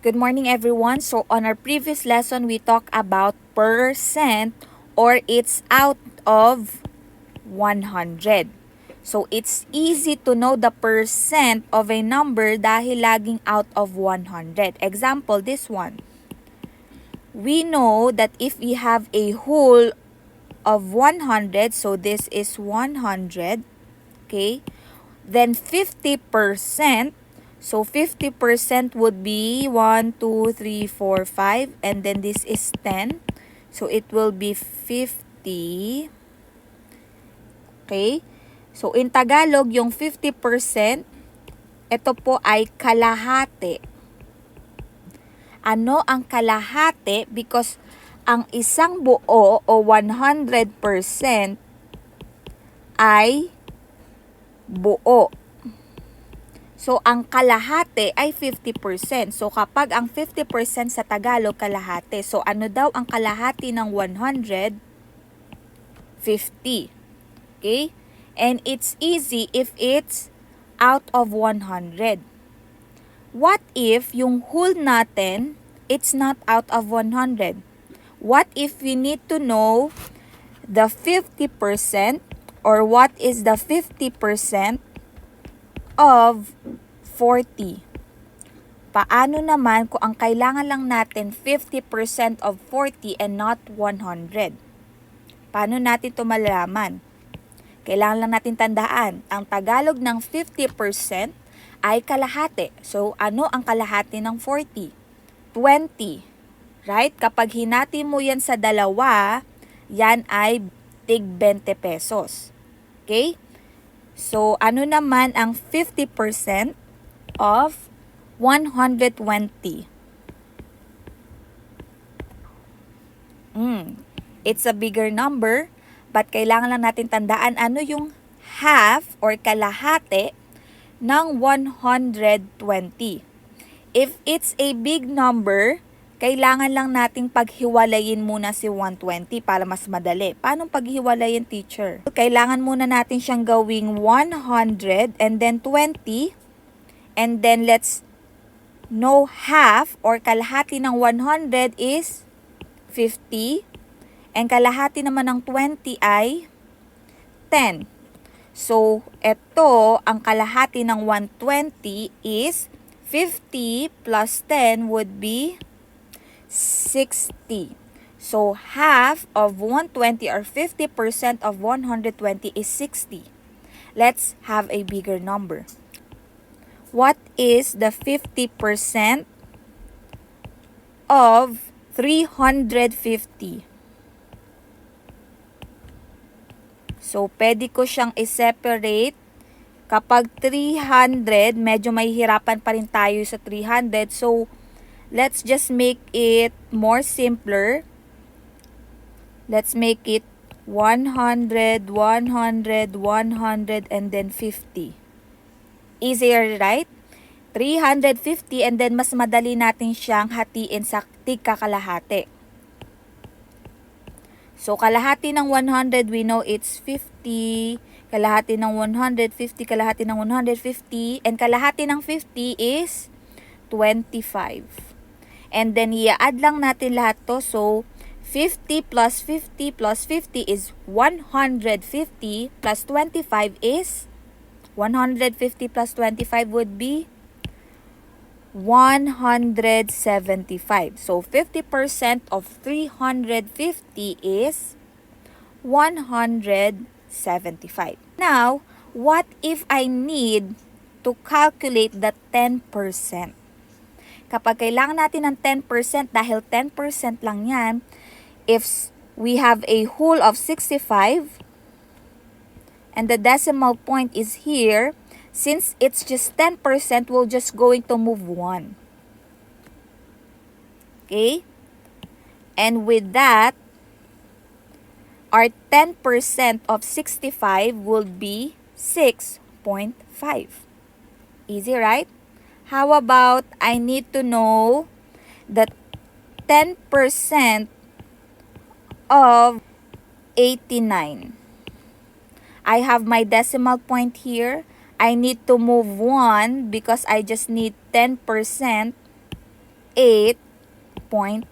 Good morning everyone. So on our previous lesson, we talked about percent or it's out of 100. So it's easy to know the percent of a number dahil laging out of 100. Example, this one. We know that if we have a whole of 100, so this is 100, okay? Then 50%, so 50% would be 1, 2, 3, 4, 5, and then this is 10. So it will be 50. Okay? So in Tagalog, yung 50%, ito po ay kalahati. Ano ang kalahati? Because ang isang buo o 100% ay buo. So, ang kalahati ay 50%. So, kapag ang 50% sa Tagalog, kalahati. So, ano daw ang kalahati ng 100? 50. Okay? And it's easy if it's out of 100. What if yung whole natin, it's not out of 100? What if we need to know the 50% or what is the 50% of 40? Paano naman kung ang kailangan lang natin 50% of 40 and not 100? Paano natin ito malalaman? Kailangan lang natin tandaan, ang Tagalog ng 50% ay kalahati. So, ano ang kalahati ng 40? 20. Right? Kapag hinati mo yan sa dalawa, yan ay tig 20 pesos. Okay? So, ano naman ang 50% of 120? It's a bigger number, but kailangan lang natin tandaan ano yung half or kalahati ng 120. If it's a big number, kailangan lang nating paghiwalayin muna si 120 para mas madali. Paano paghiwalayin, teacher? Kailangan muna natin siyang gawing 100 and then 20. And then let's know half or kalahati ng 100 is 50. And kalahati naman ng 20 ay 10. So, ito, ang kalahati ng 120 is 50 plus 10 would be 60. So, half of 120 or 50% of 120 is 60. Let's have a bigger number. What is the 50% of 350? So, pwede ko siyang i-separate. Kapag 300, medyo may hirapan pa rin tayo sa 300. So, let's just make it more simpler. Let's make it 100, 100, 100, and then 50. Easier, right? 350 and then mas madali natin siyang hatiin sa tig-kakalahati. So, kalahati ng 100, we know it's 50. Kalahati ng 150, kalahati ng 150. And kalahati ng 50 is 25. And then, i-add lang natin lahat to. So, 50 plus 50 plus 50 is 150 plus 25 is 150 plus 25 would be 175. So, 50% of 350 is 175. Now, what if I need to calculate the 10%? Kapag kailangan natin ng 10%, dahil 10% lang yan, if we have a whole of 65, and the decimal point is here, since it's just 10%, we're just going to move 1. Okay? And with that, our 10% of 65 will be 6.5. Easy, right? How about I need to know the 10% of 89. I have my decimal point here. I need to move 1 because I just need 10% 8.9.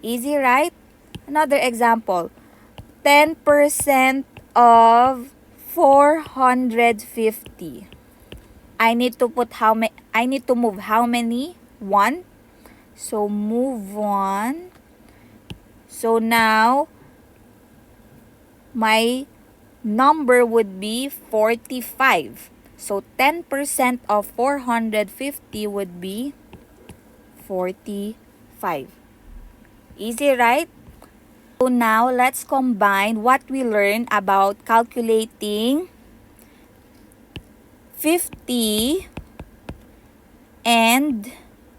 Easy, right? Another example. 10% of 450. I need to move how many? 1. So move 1. So now my number would be 45. So 10% of 450 would be 45. Easy, right? So now let's combine what we learned about calculating 50 and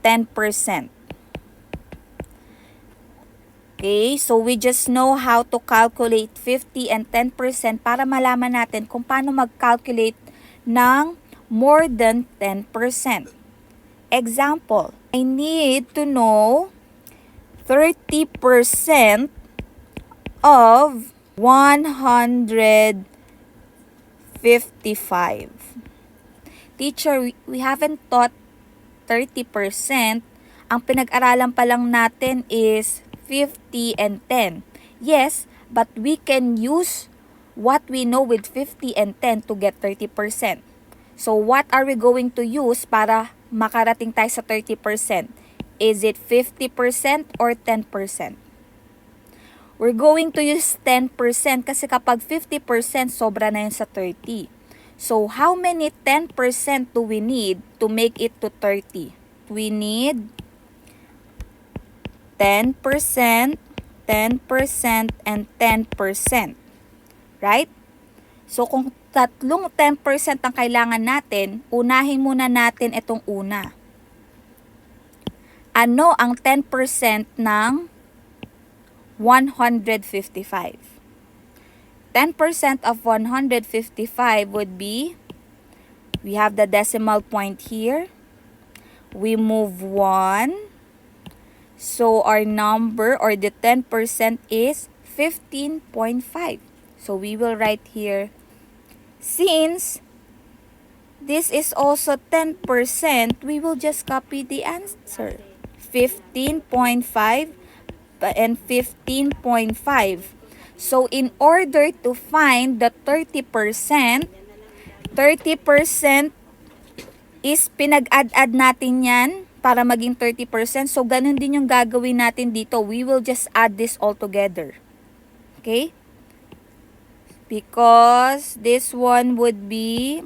10%. Okay, so we just know how to calculate 50 and 10% para malaman natin kung paano mag-calculate ng more than 10%. Example, I need to know 30% of 155. Teacher, we haven't taught 30%. Ang pinag-aralan pa lang natin is 50 and 10. Yes, but we can use what we know with 50 and 10 to get 30%. So what are we going to use para makarating tayo sa 30%? Is it 50% or 10%? We're going to use 10% kasi kapag 50% sobra na yun sa 30. So how many 10% do we need to make it to 30? We need 10%, 10%, and 10%. Right? So kung tatlong 10% ang kailangan natin, unahin muna natin itong una. Ano ang 10% ng 155? 10% of 155 would be, we have the decimal point here. We move 1. So our number or the 10% is 15.5. So we will write here, since this is also 10%, we will just copy the answer. 15.5 and 15.5. So in order to find the 30%, 30% is pinag-add-add natin yan para maging 30%. So, ganun din yung gagawin natin dito. We will just add this all together. Okay? Because this one would be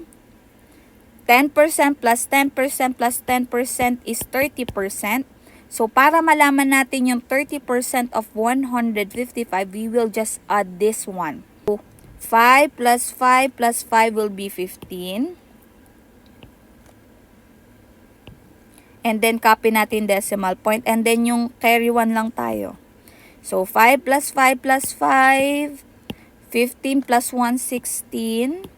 10% plus 10% plus 10% is 30%. So, para malaman natin yung 30% of 155, we will just add this one. So, 5 plus 5 plus 5 will be 15. And then, copy natin decimal point. And then, yung carry 1 lang tayo. So, 5 plus 5 plus 5. 15 plus 1, 16.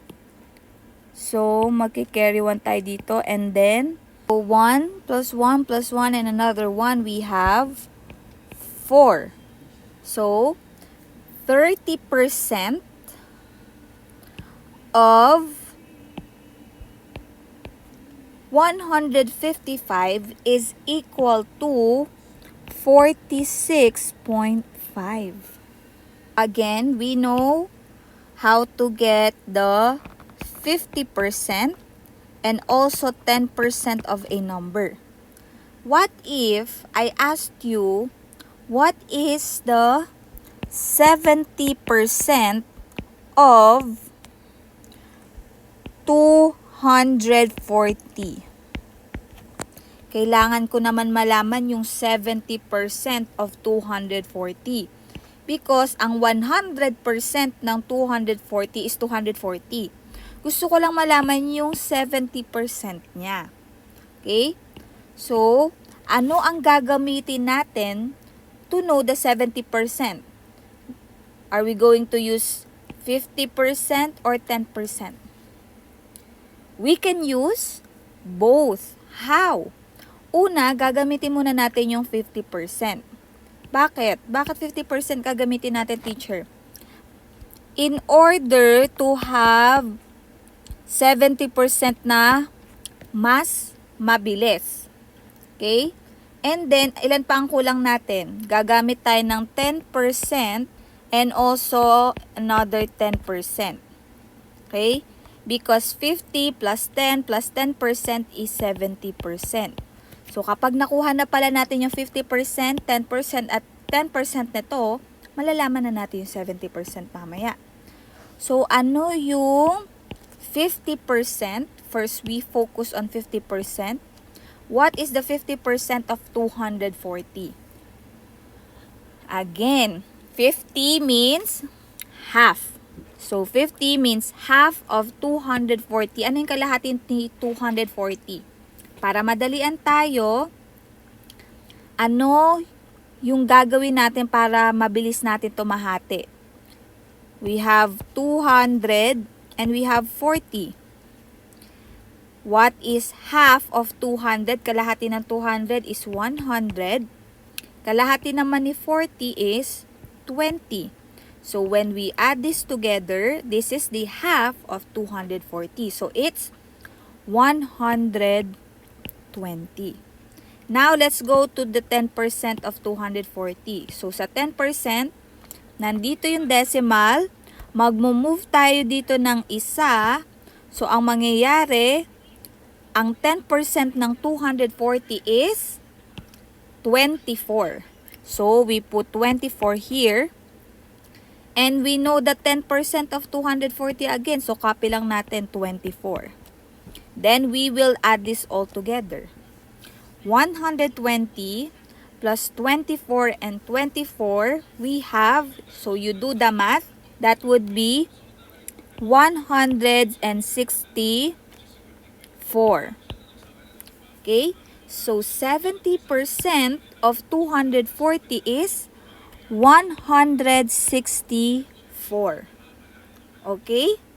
So, magki-carry 1 tayo dito. And then, 1 plus 1 plus 1 and another 1, we have 4. So, 30% of 155 is equal to 46.5. Again, we know how to get the 50% and also 10% of a number. What if I asked you, what is the 70% of 240? Kailangan ko naman malaman yung 70% of 240. Because ang 100% ng 240 is 240. Gusto ko lang malaman yung 70% niya. Okay? So, ano ang gagamitin natin to know the 70%? Are we going to use 50% or 10%? We can use both. How? Una, gagamitin muna natin yung 50%. Bakit? Bakit 50% gagamitin natin, teacher? In order to have 70% na mas mabilis. Okay? And then, ilan pa ang kulang natin? Gagamit tayo ng 10% and also another 10%. Okay? Because 50 plus 10 plus 10% is 70%. So, kapag nakuha na pala natin yung 50%, 10% at 10% nito, malalaman na natin yung 70% mamaya. So, ano yung 50%? First, we focus on 50%. What is the 50% of 240? Again, 50 means half. So, 50 means half of 240. Ano yung kalahati ni 240? Para madalian tayo, ano yung gagawin natin para mabilis natin tumahati? We have 200 and we have 40. What is half of 200? Kalahati ng 200 is 100. Kalahati naman ni 40 is 20. So, when we add this together, this is the half of 240. So, it's 120. Now, let's go to the 10% of 240. So, sa 10%, nandito yung decimal. Magmo-move tayo dito ng isa. So, ang mangyayari, ang 10% ng 240 is 24. So, we put 24 here. And we know that 10% of 240 again. So, copy lang natin 24. Then, we will add this all together. 120 plus 24 and 24, we have, so you do the math, that would be 164. Okay? So, 70% of 240 is 164. Okay?